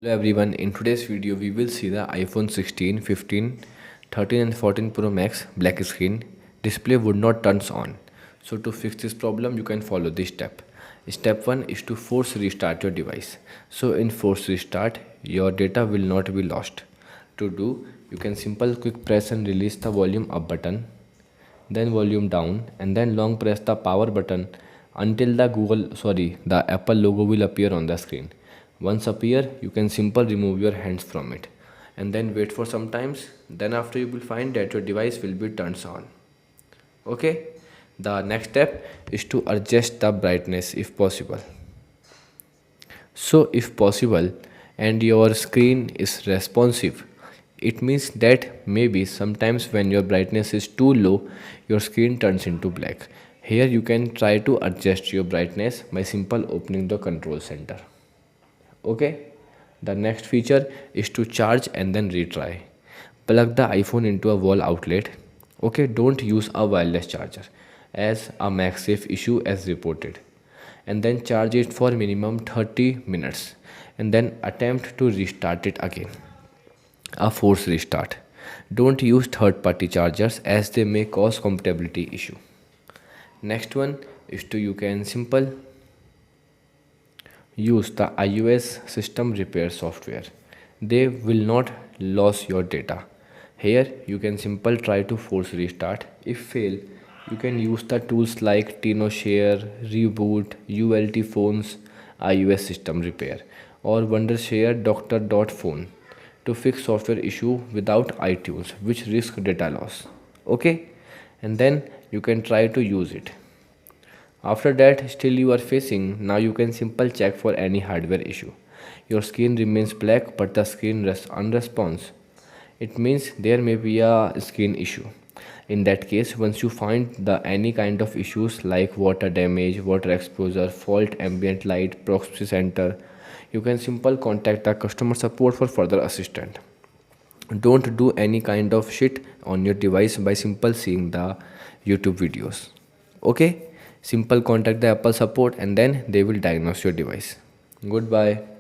Hello everyone, in today's video we will see the iPhone 16, 15, 13 and 14 Pro Max black screen display would not turns on. So to fix this problem you can follow this step. Step 1 is to force restart your device. So in force restart your data will not be lost. To do you can simple quick press and release the volume up button, then volume down and then long press the power button until the Apple logo will appear on the screen. Once appear you can simple remove your hands from it and then wait for some times, then after you will find that your device will be turned on. Okay, the next step is to adjust the brightness if possible. So if possible and your screen is responsive, it means that maybe sometimes when your brightness is too low, your screen turns into black. Here you can try to adjust your brightness by simple opening the control center. Okay, the next feature is to charge and then retry. Plug the iPhone into a wall outlet. Okay, don't use a wireless charger as a MagSafe issue as reported, and then charge it for minimum 30 minutes and then attempt to restart it again. A force restart. Don't use third party chargers as they may cause compatibility issue. Next one is to you can simple use the iOS system repair software. They will not lose your data. Here you can simple try to force restart. If fail, you can use the tools like TinoShare, Reboot, ULT Phones, iOS system repair, or Wondershare Doctor.phone to fix software issue without iTunes, which risk data loss. Okay, and then you can try to use it. After that still you are facing, now you can simple check for any hardware issue. Your screen remains black but the screen rests unresponse. It means there may be a screen issue. In that case, once you find the any kind of issues like water damage, water exposure, fault ambient light, proxy center, you can simple contact the customer support for further assistance. Don't do any kind of shit on your device by simple seeing the YouTube videos. Okay, simple contact the Apple support and then they will diagnose your device. Goodbye.